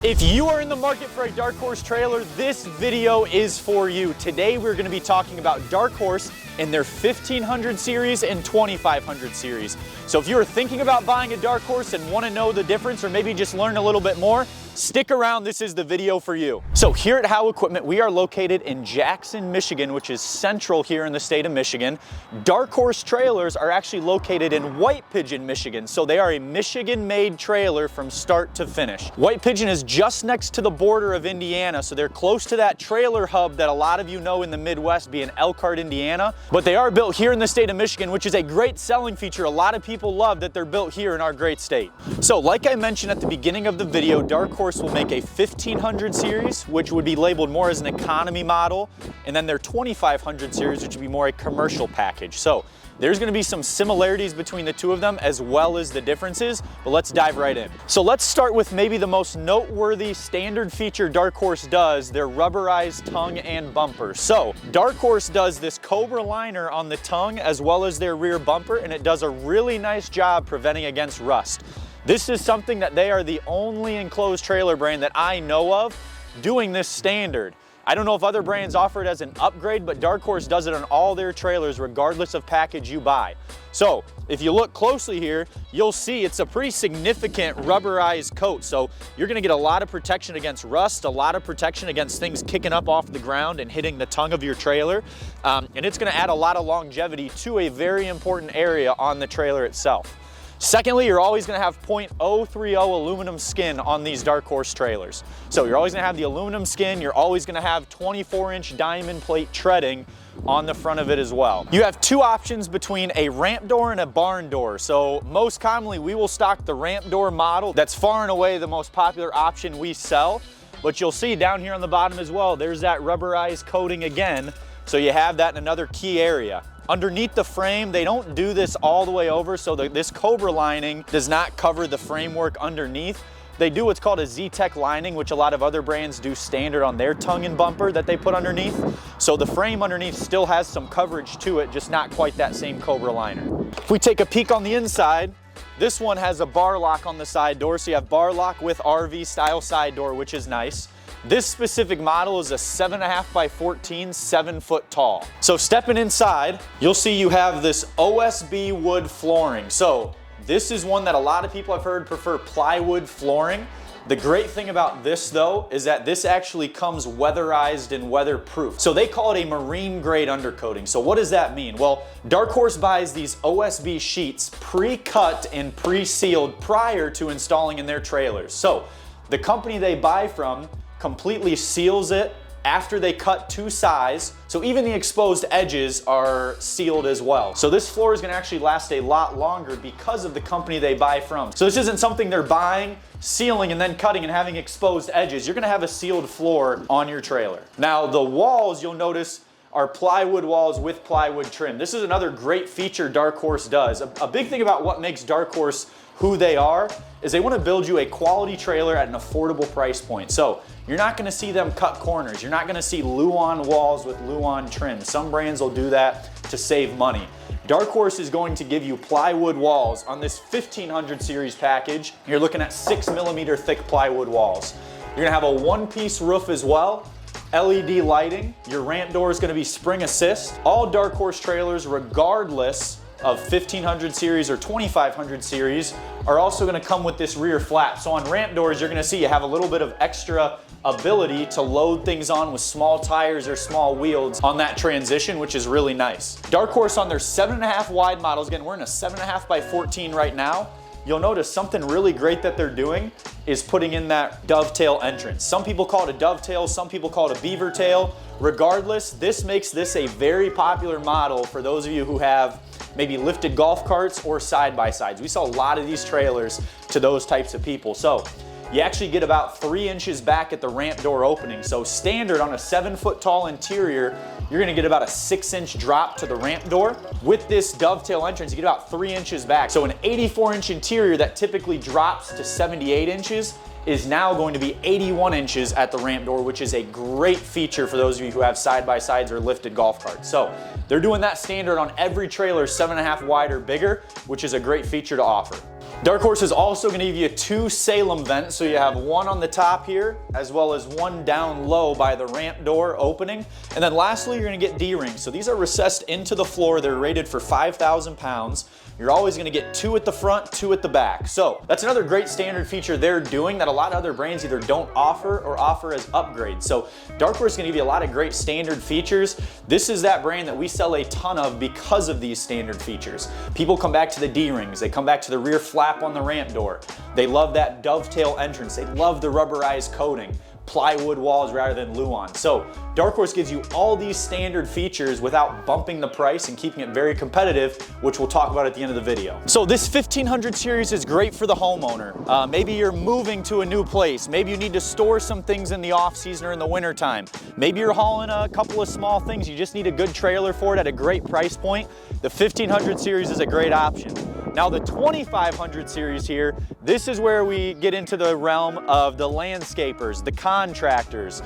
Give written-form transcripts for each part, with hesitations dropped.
If you are in the market for a Darkhorse trailer, this video is for you. Today we're going to be talking about Darkhorse in their 1500 series and 2500 series. So if you're thinking about buying a Darkhorse and want to know the difference or maybe just learn a little bit more, stick around, this is the video for you. So here at Howe Equipment, we are located in Jackson, Michigan, which is central here in the state of Michigan. Darkhorse trailers are actually located in White Pigeon, Michigan. So they are a Michigan-made trailer from start to finish. White Pigeon is just next to the border of Indiana, so they're close to that trailer hub that a lot of you know in the Midwest, being Elkhart, Indiana. But they are built here in the state of Michigan, which is a great selling feature. A lot of people love that they're built here in our great state. So like I mentioned at the beginning of the video, Darkhorse will make a 1500 series, which would be labeled more as an economy model, and then their 2500 series, which would be more a commercial package. So there's going to be some similarities between the two of them as well as the differences, but let's dive right in. So let's start with maybe the most noteworthy standard feature Darkhorse does, their rubberized tongue and bumper. So Darkhorse does this Cobra liner on the tongue as well as their rear bumper, and it does a really nice job preventing against rust. This is something that they are the only enclosed trailer brand that I know of doing this standard. I don't know if other brands offer it as an upgrade, but Darkhorse does it on all their trailers regardless of package you buy. So if you look closely here, you'll see it's a pretty significant rubberized coat. So you're gonna get a lot of protection against rust, a lot of protection against things kicking up off the ground and hitting the tongue of your trailer. And it's gonna add a lot of longevity to a very important area on the trailer itself. Secondly, you're always going to have .030 aluminum skin on these Darkhorse trailers. So you're always going to have the aluminum skin, you're always going to have 24-inch diamond plate treading on the front of it as well. You have two options between a ramp door and a barn door. So most commonly we will stock the ramp door model. That's far and away the most popular option we sell. But you'll see down here on the bottom as well, there's that rubberized coating again. So you have that in another key area. Underneath the frame, they don't do this all the way over, so this Cobra lining does not cover the framework underneath. They do what's called a Z-Tech lining, which a lot of other brands do standard on their tongue and bumper that they put underneath. So the frame underneath still has some coverage to it, just not quite that same Cobra liner. If we take a peek on the inside, this one has a bar lock on the side door, so you have bar lock with RV style side door, which is nice. This specific model is a 7.5 by 14, 7 foot tall. So stepping inside, you'll see you have this OSB wood flooring. So this is one that a lot of people I've heard prefer plywood flooring. The great thing about this though is that this actually comes weatherized and weatherproof. So they call it a marine grade undercoating. So what does that mean? Well, Darkhorse buys these OSB sheets pre-cut and pre-sealed prior to installing in their trailers. So the company they buy from completely seals it after they cut to size, so even the exposed edges are sealed as well. So this floor is gonna actually last a lot longer because of the company they buy from. So this isn't something they're buying, sealing, and then cutting and having exposed edges. You're gonna have a sealed floor on your trailer. Now the walls, you'll notice, are plywood walls with plywood trim. This is another great feature Darkhorse does. A big thing about what makes Darkhorse who they are is they want to build you a quality trailer at an affordable price point. So you're not going to see them cut corners. You're not going to see Luan walls with Luan trim. Some brands will do that to save money. Darkhorse is going to give you plywood walls on this 1500 series package. You're looking at 6mm thick plywood walls. You're going to have a one-piece roof as well. LED lighting. Your ramp door is going to be spring assist. All Darkhorse trailers, regardless of 1500 series or 2500 series, are also going to come with this rear flap. So on ramp doors, you're going to see you have a little bit of extra ability to load things on with small tires or small wheels on that transition, which is really nice. Darkhorse on their 7.5 wide models, again, we're in a 7.5 by 14 right now. You'll notice something really great that they're doing is putting in that dovetail entrance. Some people call it a dovetail, some people call it a beaver tail. Regardless, this makes this a very popular model for those of you who have maybe lifted golf carts or side-by-sides. We sell a lot of these trailers to those types of people. So you actually get about 3 inches back at the ramp door opening. So standard on a 7 foot tall interior, you're gonna get about a 6-inch drop to the ramp door. With this dovetail entrance, you get about 3 inches back. So an 84-inch interior that typically drops to 78 inches is now going to be 81 inches at the ramp door, which is a great feature for those of you who have side-by-sides or lifted golf carts. So they're doing that standard on every trailer 7.5 wide or bigger, which is a great feature to offer. Darkhorse is also going to give you 2 Salem vents, so you have one on the top here, as well as one down low by the ramp door opening. And then lastly, you're going to get D-rings. So these are recessed into the floor. They're rated for 5,000 pounds. You're always going to get 2 at the front, 2 at the back. So that's another great standard feature they're doing that a lot of other brands either don't offer or offer as upgrades. So Darkhorse is going to give you a lot of great standard features. This is that brand that we sell a ton of because of these standard features. People come back to the D-rings. They come back to the rear flap on the ramp door. They love that dovetail entrance. They love the rubberized coating. Plywood walls rather than Luan. So Darkhorse gives you all these standard features without bumping the price and keeping it very competitive, which we'll talk about at the end of the video. So this 1500 series is great for the homeowner. Maybe you're moving to a new place. Maybe you need to store some things in the off season or in the winter time. Maybe you're hauling a couple of small things. You just need a good trailer for it at a great price point. The 1500 series is a great option. Now the 2500 series here, this is where we get into the realm of the landscapers, the contractors,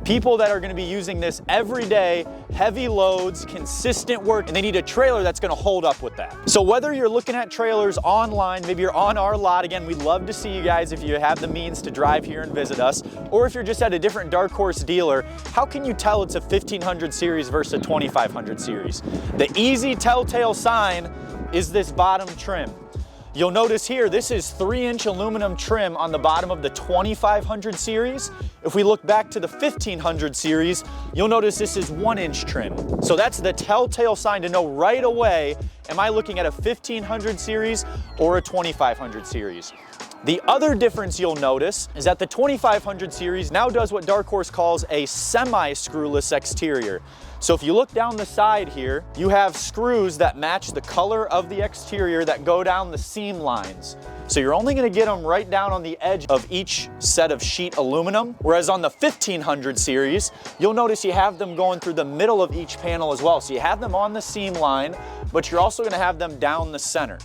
people that are going to be using this every day, heavy loads, consistent work, and they need a trailer that's going to hold up with that. So whether you're looking at trailers online, maybe you're on our lot, again, we'd love to see you guys if you have the means to drive here and visit us, or if you're just at a different Darkhorse dealer, how can you tell it's a 1500 series versus a 2500 series? The easy telltale sign is this bottom trim. You'll notice here, this is 3-inch aluminum trim on the bottom of the 2500 series. If we look back to the 1500 series, you'll notice this is 1-inch trim. So that's the telltale sign to know right away, am I looking at a 1500 series or a 2500 series? The other difference you'll notice is that the 2500 series now does what Darkhorse calls a semi-screwless exterior. So if you look down the side here, you have screws that match the color of the exterior that go down the seam lines. So you're only going to get them right down on the edge of each set of sheet aluminum, whereas on the 1500 series, you'll notice you have them going through the middle of each panel as well. So you have them on the seam line, but you're also going to have them down the center.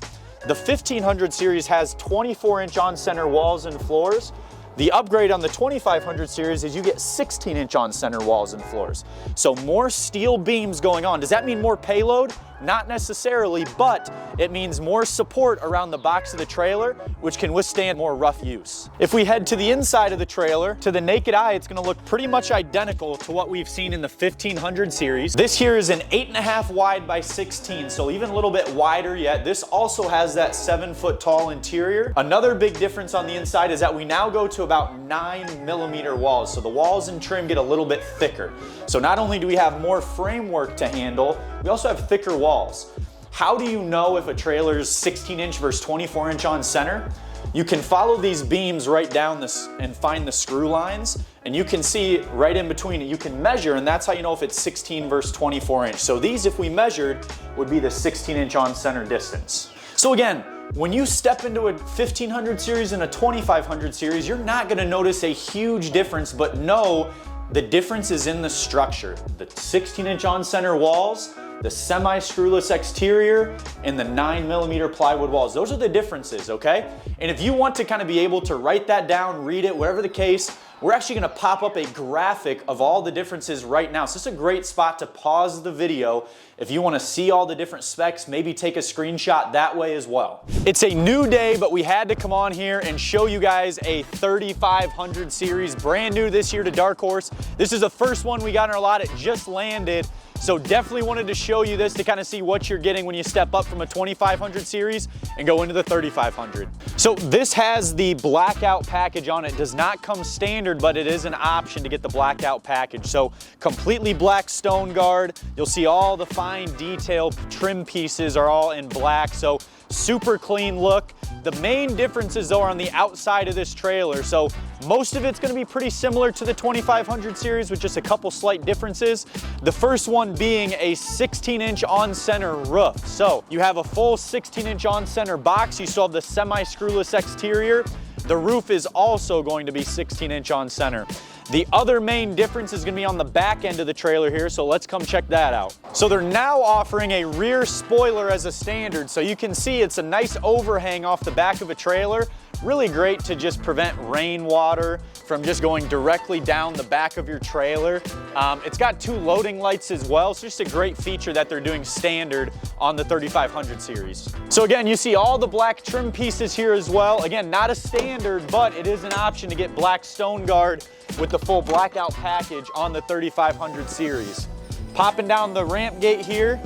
The 1500 series has 24-inch on-center walls and floors. The upgrade on the 2500 series is you get 16-inch on-center walls and floors. So more steel beams going on. Does that mean more payload? Not necessarily, but it means more support around the box of the trailer, which can withstand more rough use. If we head to the inside of the trailer, to the naked eye, it's gonna look pretty much identical to what we've seen in the 1500 series. This here is an 8.5 wide by 16, so even a little bit wider yet. This also has that 7-foot tall interior. Another big difference on the inside is that we now go to about 9mm walls, so the walls and trim get a little bit thicker. So not only do we have more framework to handle, we also have thicker walls. How do you know if a trailer is 16-inch versus 24-inch on center? You can follow these beams right down this and find the screw lines, and you can see right in between it. You can measure, and that's how you know if it's 16 versus 24-inch. So these, if we measured, would be the 16-inch on center distance. So again, when you step into a 1500 series and a 2500 series, you're not going to notice a huge difference, but know the difference is in the structure. The 16-inch on-center walls, the semi-screwless exterior, and the 9mm plywood walls. Those are the differences, okay? And if you want to kind of be able to write that down, read it, whatever the case, we're actually gonna pop up a graphic of all the differences right now. So this is a great spot to pause the video if you wanna see all the different specs, maybe take a screenshot that way as well. It's a new day, but we had to come on here and show you guys a 3500 series, brand new this year to Darkhorse. This is the first one we got in our lot. It just landed. So definitely wanted to show you this to kind of see what you're getting when you step up from a 2500 series and go into the 3500. So this has the blackout package on it. Does not come standard, but it is an option to get the blackout package. So completely black stone guard. You'll see all the fine detail trim pieces are all in black. So super clean look. The main differences though are on the outside of this trailer. So most of it's going to be pretty similar to the 2500 series with just a couple slight differences. The first one being a 16-inch on-center roof. So you have a full 16-inch on-center box. You still have the semi-screwless exterior. The roof is also going to be 16-inch on-center. The other main difference is going to be on the back end of the trailer here, so let's come check that out. So they're now offering a rear spoiler as a standard, so you can see it's a nice overhang off the back of a trailer really great to just prevent rainwater from just going directly down the back of your trailer. It's got 2 loading lights as well, so just a great feature that they're doing standard on the 3500 series. So again, you see all the black trim pieces here as well. Again, not a standard, but it is an option to get black stone guard with the full blackout package on the 3500 series. Popping down the ramp gate here,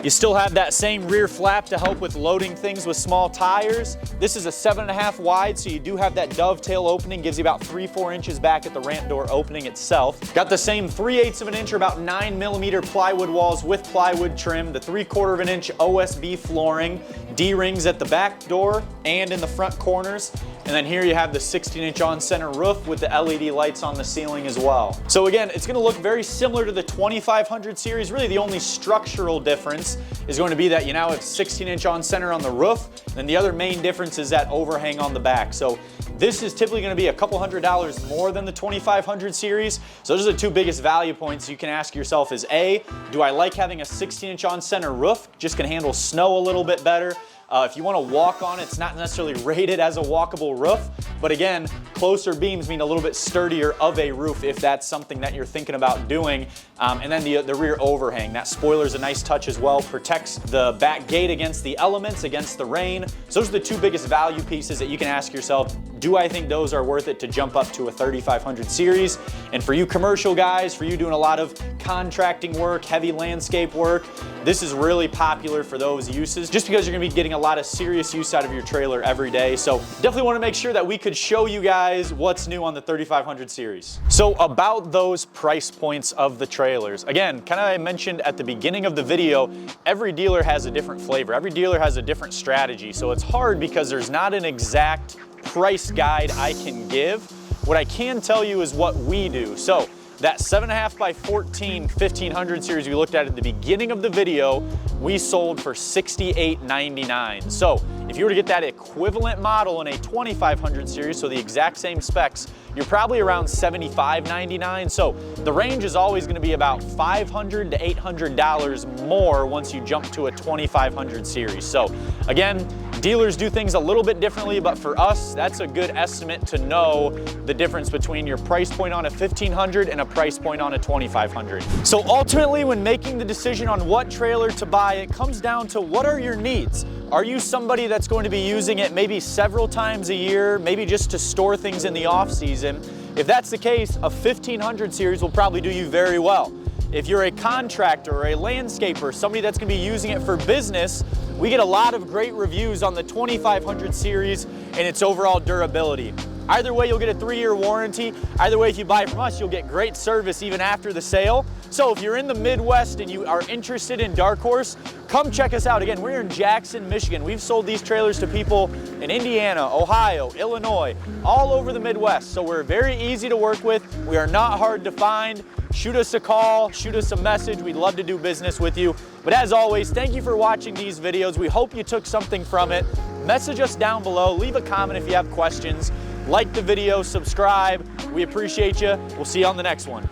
you still have that same rear flap to help with loading things with small tires. This is a 7.5 wide, so you do have that dovetail opening, gives you about 3-4 inches back at the ramp door opening itself. Got the same 3/8 of an inch or about 9mm plywood walls with plywood trim, the 3/4 of an inch OSB flooring, D-rings at the back door and in the front corners. And then here you have the 16-inch on-center roof with the LED lights on the ceiling as well. So again, it's gonna look very similar to the 2500 series. Really the only structural difference is going to be that you now have 16-inch on-center on the roof, and the other main difference is that overhang on the back. So this is typically gonna be a couple $100 more than the 2500 series. So those are the 2 biggest value points you can ask yourself is A, do I like having a 16-inch on-center roof? Just can handle snow a little bit better. If you want to walk on it, it's not necessarily rated as a walkable roof, but again, closer beams mean a little bit sturdier of a roof if that's something that you're thinking about doing. And then the rear overhang, that spoiler is a nice touch as well, protects the back gate against the elements, against the rain. So those are the 2 biggest value pieces that you can ask yourself, do I think those are worth it to jump up to a 3500 series? And for you commercial guys, for you doing a lot of contracting work, heavy landscape work, this is really popular for those uses just because you're gonna be getting a lot of serious use out of your trailer every day. So definitely wanna make sure that we could show you guys what's new on the 3500 series. So about those price points of the trailers. Again, kind of I mentioned at the beginning of the video, every dealer has a different flavor. Every dealer has a different strategy. So it's hard because there's not an exact price guide I can give. What I can tell you is what we do. So that 7.5 by 14 1500 series we looked at the beginning of the video, we sold for $68.99. So if you were to get that equivalent model in a 2500 series, so the exact same specs, you're probably around $75.99. So the range is always going to be about $500 to $800 more once you jump to a 2500 series. So again, dealers do things a little bit differently, but for us, that's a good estimate to know the difference between your price point on a 1500 and a price point on a 2500. So ultimately, when making the decision on what trailer to buy, it comes down to what are your needs? Are you somebody that's going to be using it maybe several times a year, maybe just to store things in the off season? If that's the case, a 1500 series will probably do you very well. If you're a contractor or a landscaper, somebody that's gonna be using it for business, we get a lot of great reviews on the 2500 series and its overall durability. Either way, you'll get a 3-year warranty. Either way, if you buy from us, you'll get great service even after the sale. So if you're in the Midwest and you are interested in Darkhorse, come check us out. Again, we're in Jackson, Michigan. We've sold these trailers to people in Indiana, Ohio, Illinois, all over the Midwest. So we're very easy to work with. We are not hard to find. Shoot us a call, shoot us a message. We'd love to do business with you. But as always, thank you for watching these videos. We hope you took something from it. Message us down below. Leave a comment if you have questions. Like the video, subscribe. We appreciate you. We'll see you on the next one.